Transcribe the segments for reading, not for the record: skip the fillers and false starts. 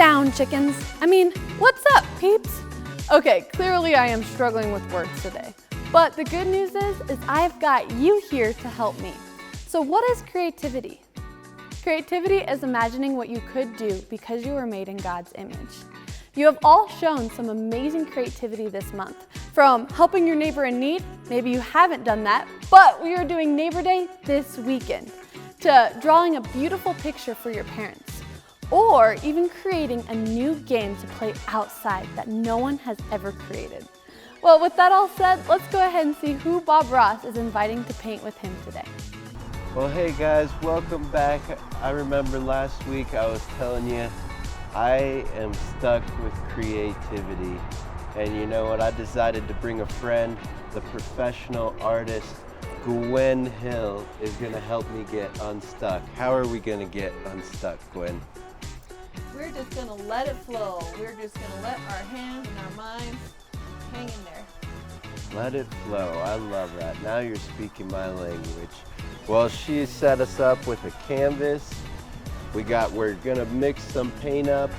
down, chickens. What's up, peeps? Okay, clearly I am struggling with words today. But the good news is I've got you here to help me. So what is creativity? Creativity is imagining what you could do because you were made in God's image. You have all shown some amazing creativity this month. From helping your neighbor in need, maybe you haven't done that, but we are doing Neighbor Day this weekend, to drawing a beautiful picture for your parents, or even creating a new game to play outside that no one has ever created. Well, with that all said, let's go ahead and see who Bob Ross is inviting to paint with him today. Well, hey guys, welcome back. I remember last week I was telling you I am stuck with creativity. And you know what? I decided to bring a friend, the professional artist, Gwen Hill, is gonna help me get unstuck. How are we gonna get unstuck, Gwen? We're just gonna let it flow. We're just gonna let our hands and our minds hang in there. Let it flow. I love that. Now you're speaking my language. Well, she set us up with a canvas. We're gonna mix some paint up,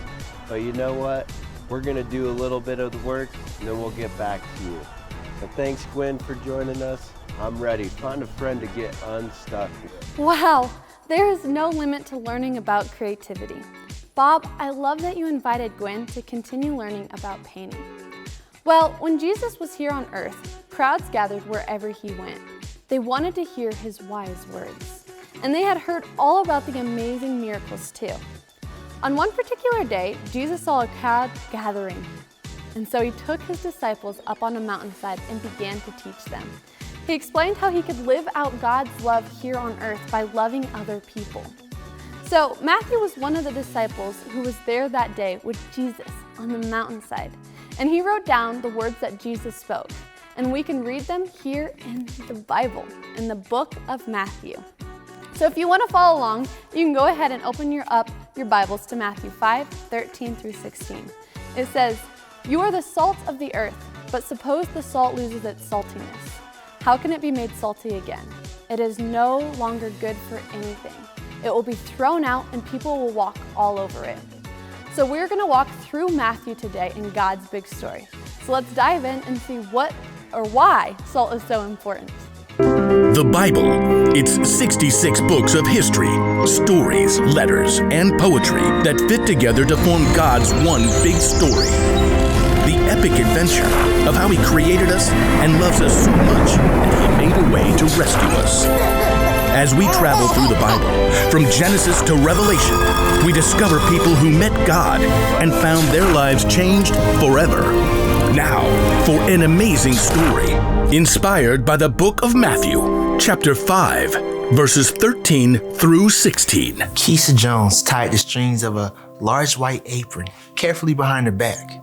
but you know what? We're gonna do a little bit of the work and then we'll get back to you. So thanks, Gwen, for joining us. I'm ready. Find a friend to get unstuck. Wow, there is no limit to learning about creativity. Bob, I love that you invited Gwen to continue learning about painting. Well, when Jesus was here on earth, crowds gathered wherever he went. They wanted to hear his wise words, and they had heard all about the amazing miracles too. On one particular day, Jesus saw a crowd gathering, and so he took his disciples up on a mountainside and began to teach them. He explained how he could live out God's love here on earth by loving other people. So Matthew was one of the disciples who was there that day with Jesus on the mountainside, and he wrote down the words that Jesus spoke, and we can read them here in the Bible, in the book of Matthew. So if you want to follow along, you can go ahead and open your Bibles to Matthew 5:13 through 16. It says, "You are the salt of the earth, but suppose the salt loses its saltiness. How can it be made salty again? It is no longer good for anything. It will be thrown out and people will walk all over it." So we're going to walk through Matthew today in God's big story. So let's dive in and see why salt is so important. The Bible. It's 66 books of history, stories, letters, and poetry that fit together to form God's one big story. The epic adventure of how he created us and loves us so much that he made a way to rescue us. As we travel through the Bible, from Genesis to Revelation, we discover people who met God and found their lives changed forever. Now, for an amazing story, inspired by the book of Matthew, chapter 5, verses 13 through 16. Keisha Jones tied the strings of a large white apron carefully behind her back.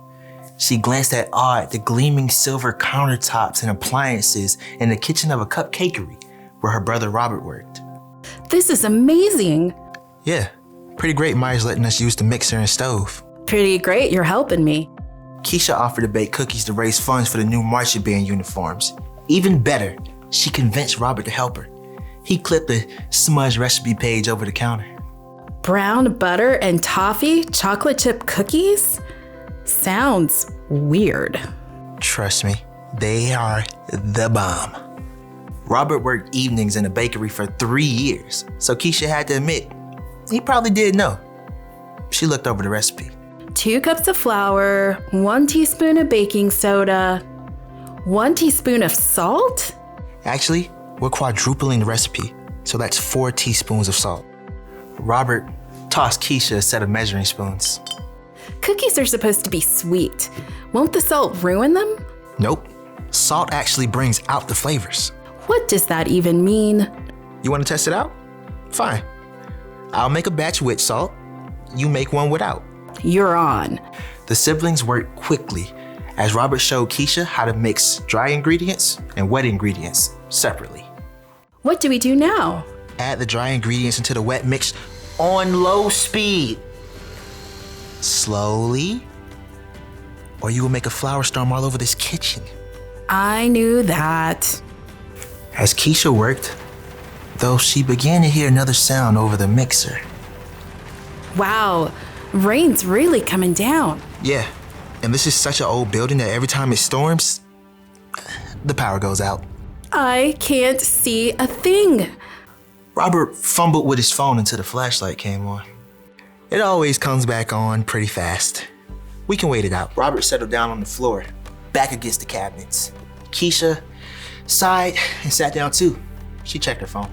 She glanced at awe at the gleaming silver countertops and appliances in the kitchen of a cupcakery where her brother Robert worked. This is amazing. Yeah, pretty great Myers letting us use the mixer and stove. Pretty great, you're helping me. Keisha offered to bake cookies to raise funds for the new marching band uniforms. Even better, she convinced Robert to help her. He clipped the smudge recipe page over the counter. Brown butter and toffee chocolate chip cookies? Sounds weird. Trust me, they are the bomb. Robert worked evenings in a bakery for 3 years, so Keisha had to admit, he probably did know. She looked over the recipe. 2 cups of flour, 1 teaspoon of baking soda, 1 teaspoon of salt? Actually, we're quadrupling the recipe, so that's 4 teaspoons of salt. Robert tossed Keisha a set of measuring spoons. Cookies are supposed to be sweet. Won't the salt ruin them? Nope. Salt actually brings out the flavors. What does that even mean? You want to test it out? Fine. I'll make a batch with salt. You make one without. You're on. The siblings worked quickly as Robert showed Keisha how to mix dry ingredients and wet ingredients separately. What do we do now? Add the dry ingredients into the wet mix on low speed. Slowly, or you will make a flour storm all over this kitchen. I knew that. As Keisha worked, though, she began to hear another sound over the mixer. Wow, Rain's really coming down. Yeah, and this is such an old building that every time it storms, the power goes out. I can't see a thing. Robert fumbled with his phone until the flashlight came on. It always comes back on pretty fast. We can wait it out. Robert settled down on the floor, back against the cabinets. Keisha sighed and sat down too. She checked her phone.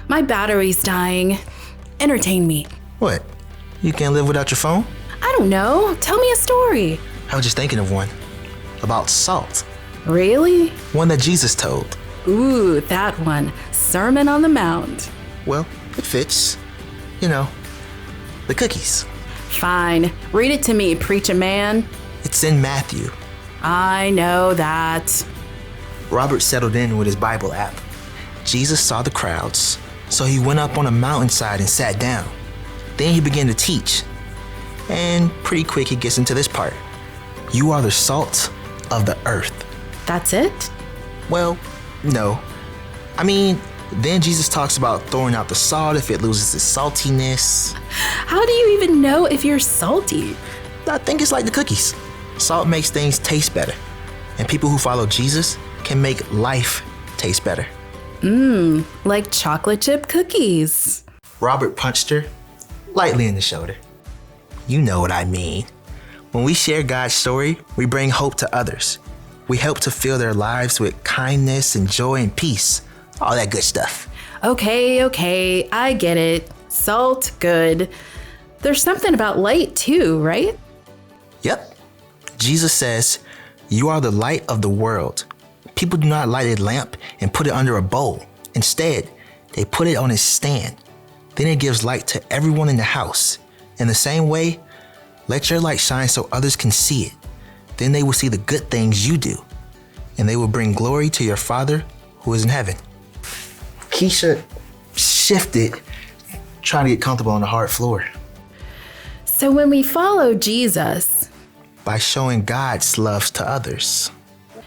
My battery's dying. Entertain me. What? You can't live without your phone? I don't know. Tell me a story. I was just thinking of one. About salt. Really? One that Jesus told. Ooh, that one. Sermon on the Mount. Well, it fits. You know, the cookies. Fine. Read it to me, preacher man. It's in Matthew. I know that. Robert settled in with his Bible app. Jesus saw the crowds, so he went up on a mountainside and sat down. Then he began to teach. And pretty quick he gets into this part. You are the salt of the earth. That's it? Well, no. I mean, then Jesus talks about throwing out the salt if it loses its saltiness. How do you even know if you're salty? I think it's like the cookies. Salt makes things taste better. And people who follow Jesus can make life taste better. Like chocolate chip cookies. Robert punched her lightly in the shoulder. You know what I mean. When we share God's story, we bring hope to others. We help to fill their lives with kindness and joy and peace. All that good stuff. Okay, I get it. Salt, good. There's something about light too, right? Yep. Jesus says, you are the light of the world. People do not light a lamp and put it under a bowl. Instead, they put it on a stand. Then it gives light to everyone in the house. In the same way, let your light shine so others can see it. Then they will see the good things you do, and they will bring glory to your Father who is in heaven. Keisha shifted, trying to get comfortable on the hard floor. So when we follow Jesus, By showing God's love to others.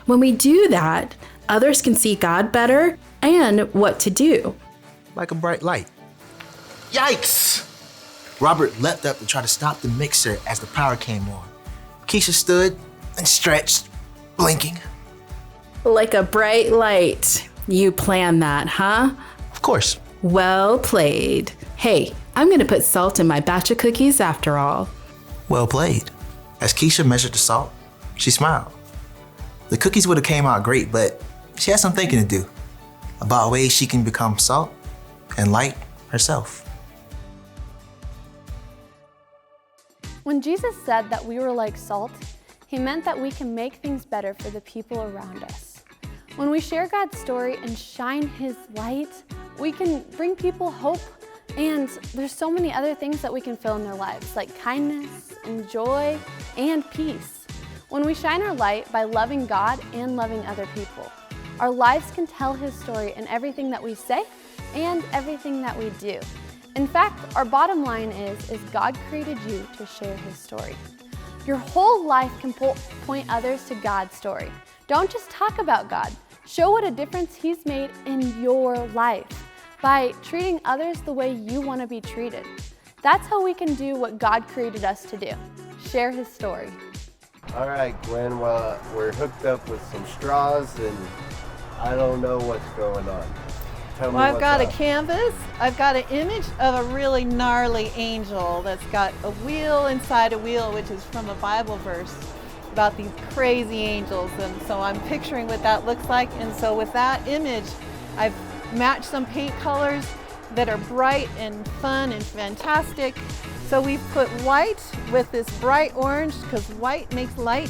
when we do that, others can see God better and what to do. Like a bright light. Yikes! Robert leapt up to try to stop the mixer as the power came on. Keisha stood and stretched, blinking. Like a bright light. You planned that, huh? Of course. Well played. Hey, I'm gonna put salt in my batch of cookies after all. Well played. As Keisha measured the salt, she smiled. The cookies would have came out great, but she had some thinking to do about ways she can become salt and light herself. When Jesus said that we were like salt, he meant that we can make things better for the people around us. When we share God's story and shine his light, we can bring people hope, and there's so many other things that we can fill in their lives, like kindness and joy and peace. When we shine our light by loving God and loving other people, our lives can tell his story in everything that we say and everything that we do. In fact, our bottom line is God created you to share his story. Your whole life can point others to God's story. Don't just talk about God. Show what a difference he's made in your life by treating others the way you want to be treated. That's how we can do what God created us to do. Share his story. All right, Gwen, well, we're hooked up with some straws and I don't know what's going on. Tell me Well, I've what's got a up. canvas. I've got an image of a really gnarly angel that's got a wheel inside a wheel, which is from a Bible verse about these crazy angels. And so I'm picturing what that looks like. And so with that image, I've matched some paint colors that are bright and fun and fantastic. So we've put white with this bright orange because white makes light.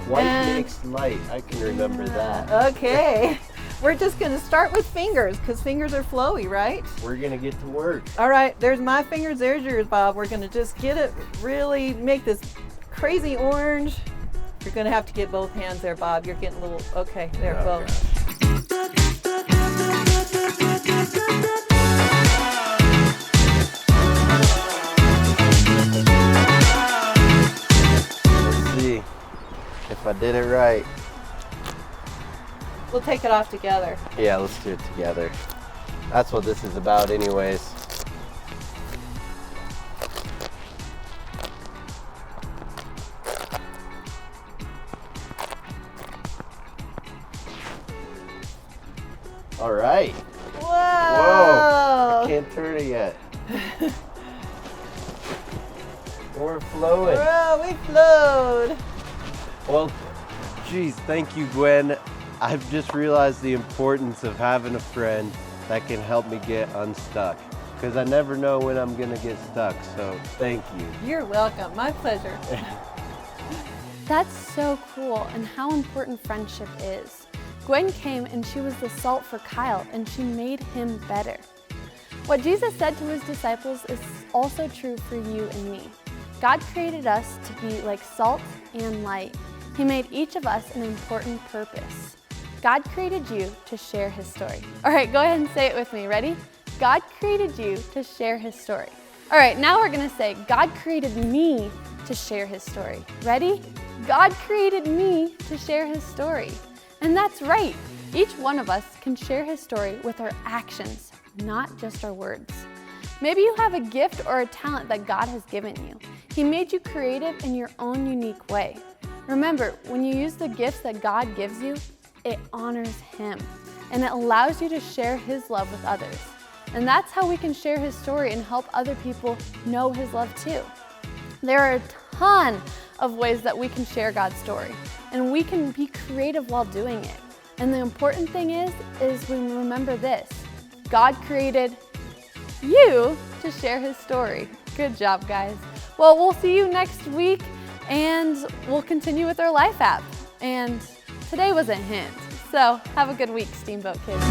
White and- makes light. I can remember that. Okay. We're just going to start with fingers because fingers are flowy, right? We're going to get to work. All right, there's my fingers, there's yours, Bob. We're going to just get it, really make this crazy orange. You're going to have to get both hands there, Bob. You're getting a little, okay, there, Oh, both. Let's see if I did it right. We'll take it off together. Yeah, let's do it together. That's what this is about anyways. All right. Whoa! Whoa! I can't turn it yet. We're flowing. Whoa, we flowed. Well, geez, thank you, Gwen. I've just realized the importance of having a friend that can help me get unstuck, because I never know when I'm gonna get stuck, so thank you. You're welcome. My pleasure. That's so cool, and how important friendship is. Gwen came and she was the salt for Kyle, and she made him better. What Jesus said to his disciples is also true for you and me. God created us to be like salt and light. He made each of us an important purpose. God created you to share his story. All right, go ahead and say it with me. Ready? God created you to share his story. All right, now we're gonna say, God created me to share his story. Ready? God created me to share his story. And that's right. Each one of us can share his story with our actions, not just our words. Maybe you have a gift or a talent that God has given you. He made you creative in your own unique way. Remember, when you use the gifts that God gives you, it honors him, and it allows you to share his love with others. And that's how we can share his story and help other people know his love too. There are a ton of ways that we can share God's story, and we can be creative while doing it. And the important thing is we remember this: God created you to share his story. Good job, guys. Well, we'll see you next week, and we'll continue with our life app. And today was a hint. So have a good week, Steamboat kids.